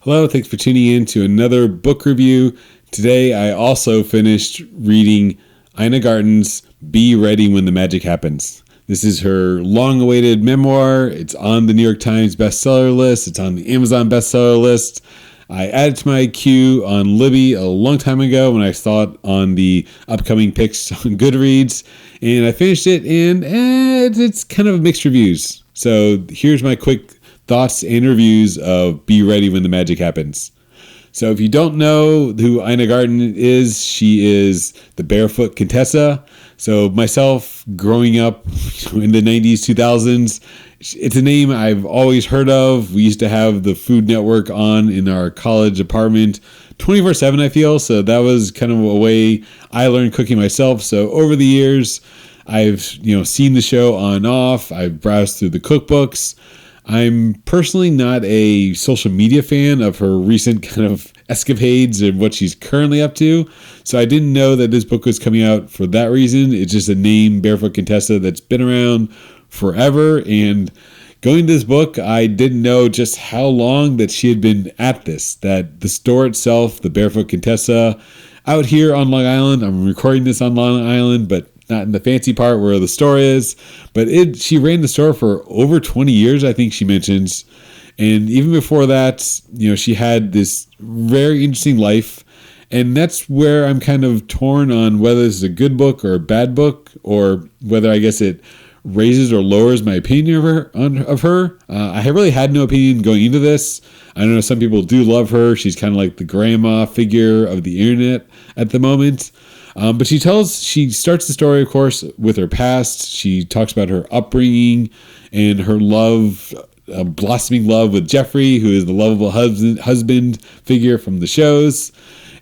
Hello, thanks for tuning in to another book review. Today I also finished reading Ina Garten's Be Ready When the Magic Happens. This is her long-awaited memoir. It's on the New York Times bestseller list. It's on the Amazon bestseller list. I added to my queue on Libby a long time ago when I saw it on the upcoming picks on Goodreads. And I finished it, and it's kind of mixed reviews. So here's my quick thoughts and reviews of Be Ready When the Magic Happens. So if you don't know who Ina Garten is, she is the Barefoot Contessa. So myself, growing up in the 90s, 2000s, it's a name I've always heard of. We used to have the Food Network on in our college apartment 24/7, I feel. So that was kind of a way I learned cooking myself. So over the years, I've seen the show on and off. I've browsed through the cookbooks. I'm personally not a social media fan of her recent kind of escapades and what she's currently up to. So I didn't know that this book was coming out for that reason. It's just a name, Barefoot Contessa, that's been around forever. And going to this book, I didn't know just how long that she had been at this, that the store itself, the Barefoot Contessa, out here on Long Island, I'm recording this on Long Island, but not in the fancy part where the store is, but she ran the store for over 20 years, I think she mentions. And even before that, she had this very interesting life. And that's where I'm kind of torn on whether this is a good book or a bad book, or whether I guess it raises or lowers my opinion of her. I really had no opinion going into this. I know some people do love her. She's kind of like the grandma figure of the internet at the moment. But she starts the story, of course, with her past. She talks about her upbringing and her love, blossoming love with Jeffrey, who is the lovable husband figure from the shows.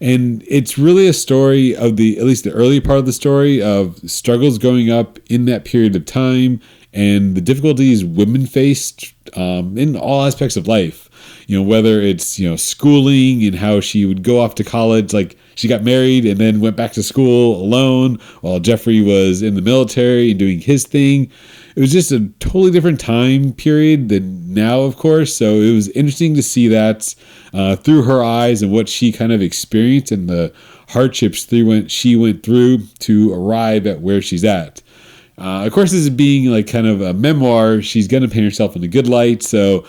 And it's really a story of at least the early part of the story, of struggles growing up in that period of time and the difficulties women faced in all aspects of life. Whether it's, schooling and how she would go off to college, like she got married and then went back to school alone while Jeffrey was in the military and doing his thing. It was just a totally different time period than now, of course. So it was interesting to see that through her eyes and what she kind of experienced and the hardships she went through to arrive at where she's at. Of course, this is being like kind of a memoir. She's going to paint herself in a good light. So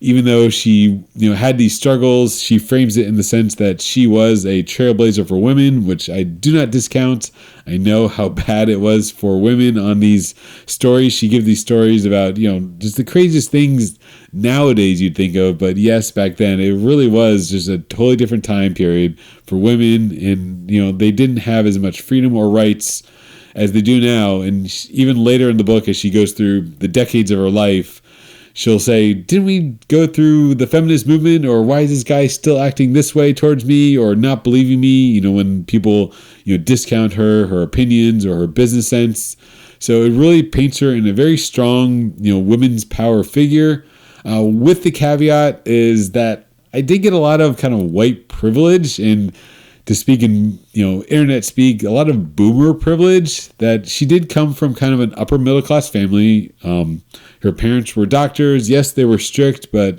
even though she, had these struggles, she frames it in the sense that she was a trailblazer for women, which I do not discount. I know how bad it was for women on these stories. She gives these stories about, just the craziest things nowadays you'd think of. But yes, back then, it really was just a totally different time period for women. And, they didn't have as much freedom or rights as they do now. And even later in the book, as she goes through the decades of her life, she'll say, didn't we go through the feminist movement? Or why is this guy still acting this way towards me or not believing me? When people, discount her opinions or her business sense. So it really paints her in a very strong, women's power figure. With the caveat is that I did get a lot of kind of white privilege, and to speak in, internet speak, a lot of boomer privilege, that she did come from kind of an upper middle class family. Her parents were doctors. Yes, they were strict, but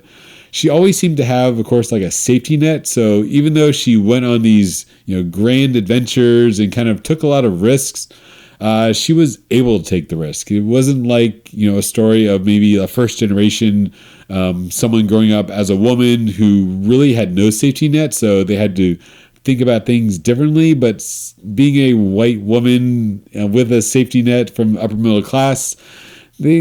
she always seemed to have, of course, like a safety net. So even though she went on these, grand adventures and kind of took a lot of risks, she was able to take the risk. It wasn't like, a story of maybe a first generation, someone growing up as a woman who really had no safety net. So they had to think about things differently. But being a white woman with a safety net from upper middle class,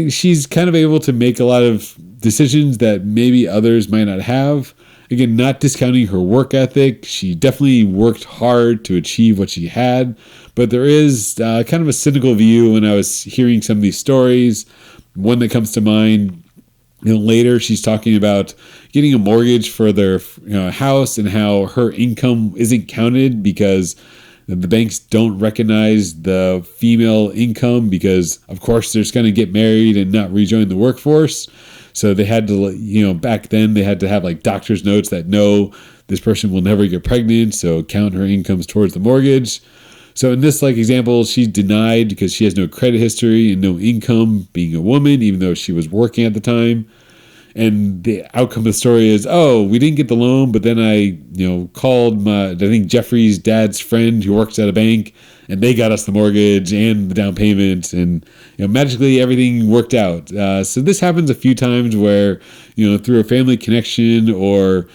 she's kind of able to make a lot of decisions that maybe others might not have. Again, not discounting her work ethic. She definitely worked hard to achieve what she had. But there is kind of a cynical view when I was hearing some of these stories. One that comes to mind, later she's talking about getting a mortgage for their house and how her income isn't counted because the banks don't recognize the female income because, of course, they're just going to get married and not rejoin the workforce. So they had to, back then they had to have like doctor's notes that no, this person will never get pregnant. So count her incomes towards the mortgage. So in this example, she's denied because she has no credit history and no income being a woman, even though she was working at the time. And the outcome of the story is, oh, we didn't get the loan, but then I, called I think Jeffrey's dad's friend who works at a bank, and they got us the mortgage and the down payment, and magically everything worked out. So this happens a few times where, through a family connection or,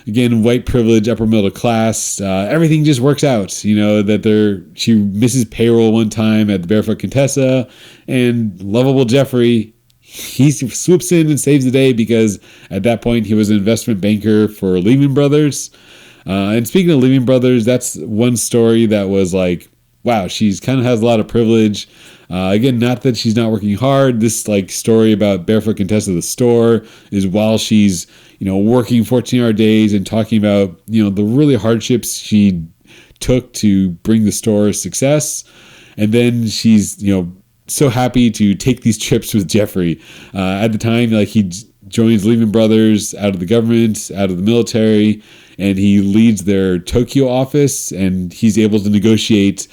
again, white privilege, upper middle class, everything just works out. That she misses payroll one time at the Barefoot Contessa, and lovable Jeffrey, he swoops in and saves the day because at that point he was an investment banker for Lehman Brothers. And speaking of Lehman Brothers, that's one story that was like, wow, she's kind of has a lot of privilege. Again, not that she's not working hard. This story about Barefoot Contessa, the store, is while she's working 14-hour days and talking about the really hardships she took to bring the store success, and then she's so happy to take these trips with Jeffrey. At the time, he joins Lehman Brothers out of the government, out of the military, and he leads their Tokyo office, and he's able to negotiate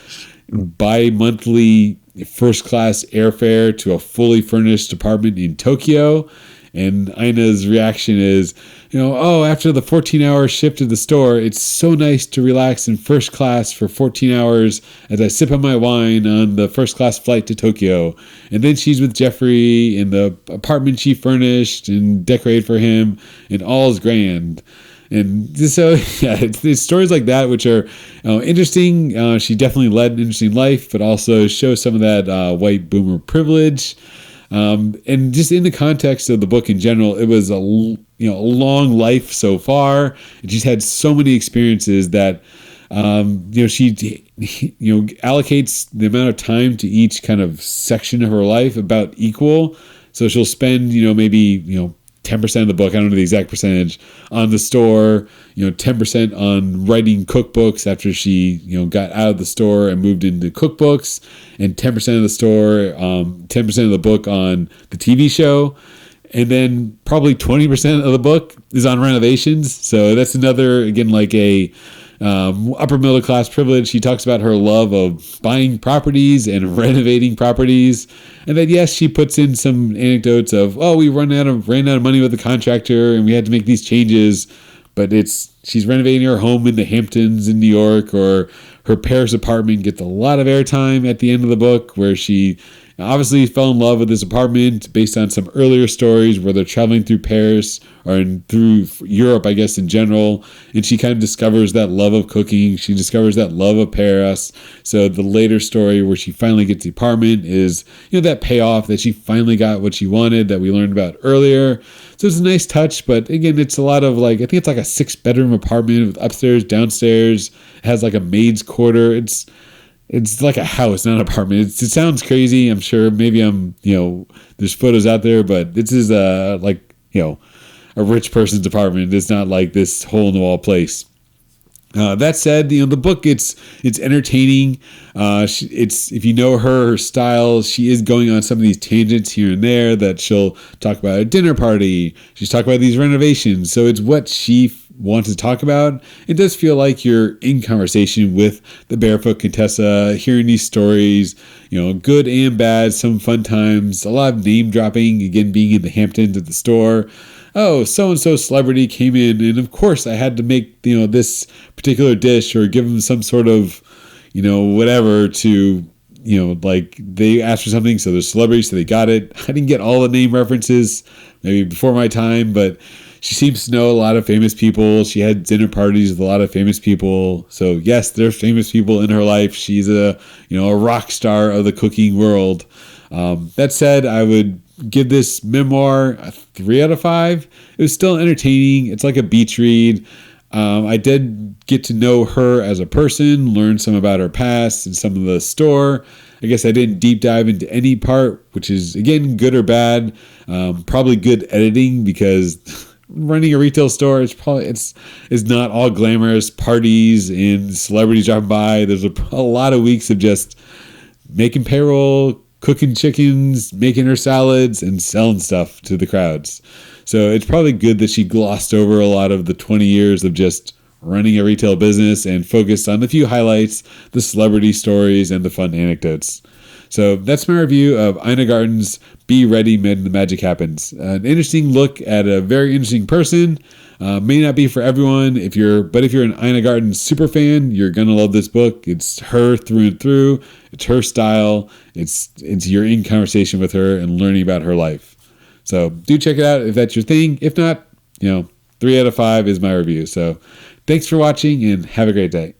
bi-monthly first-class airfare to a fully furnished apartment in Tokyo. And Ina's reaction is, after the 14-hour shift to the store, it's so nice to relax in first class for 14 hours as I sip on my wine on the first-class flight to Tokyo. And then she's with Jeffrey in the apartment she furnished and decorated for him, and all's grand. And so, yeah, it's stories like that which are interesting. She definitely led an interesting life, but also shows some of that white boomer privilege. And just in the context of the book in general, it was a long life so far, and she's had so many experiences that she allocates the amount of time to each kind of section of her life about equal. So she'll spend maybe 10% of the book, I don't know the exact percentage, on the store, 10% on writing cookbooks after she, got out of the store and moved into cookbooks, and 10% of the store, 10% of the book on the TV show. And then probably 20% of the book is on renovations. So that's another, again, like a upper middle class privilege. She talks about her love of buying properties and renovating properties, and then yes, she puts in some anecdotes of, we ran out of money with the contractor and we had to make these changes. But she's renovating her home in the Hamptons in New York, or her Paris apartment gets a lot of airtime at the end of the book, where she obviously fell in love with this apartment based on some earlier stories where they're traveling through Paris or through Europe, I guess, in general. And she kind of discovers that love of cooking. She discovers that love of Paris. So the later story where she finally gets the apartment is, that payoff that she finally got what she wanted that we learned about earlier. So it's a nice touch, but again, it's a lot of I think it's like a 6-bedroom apartment with upstairs, downstairs. It has like a maid's quarter. It's like a house, not an apartment. It sounds crazy. I'm sure maybe there's photos out there, but this is a rich person's apartment. It's not like this hole in the wall place. That said, the book, it's entertaining. It's, if you know her style, she is going on some of these tangents here and there that she'll talk about a dinner party. She's talking about these renovations. So it's what she wants to talk about. It does feel like you're in conversation with the Barefoot Contessa, hearing these stories, good and bad, some fun times, a lot of name dropping, again, being in the Hamptons at the store. Oh, so-and-so celebrity came in, and of course I had to make, this particular dish, or give them some sort of, whatever to, they asked for something, so they're celebrities, so they got it. I didn't get all the name references, maybe before my time, but she seems to know a lot of famous people. She had dinner parties with a lot of famous people. So yes, there's famous people in her life. She's a rock star of the cooking world. That said, I would give this memoir a 3 out of 5. It was still entertaining. It's like a beach read. I did get to know her as a person, learn some about her past and some of the store. I guess I didn't deep dive into any part, which is, again, good or bad. Probably good editing, because running a retail store, it's not all glamorous parties and celebrities dropping by. There's a lot of weeks of just making payroll, cooking chickens, making her salads, and selling stuff to the crowds. So it's probably good that she glossed over a lot of the 20 years of just running a retail business and focused on the few highlights, the celebrity stories, and the fun anecdotes. So that's my review of Ina Garten's Be Ready When the Magic Happens. An interesting look at a very interesting person. May not be for everyone, but if you're an Ina Garten super fan, you're gonna love this book. It's her through and through. It's her style. It's you're in conversation with her and learning about her life. So do check it out if that's your thing. If not, 3 out of 5 is my review. So thanks for watching and have a great day.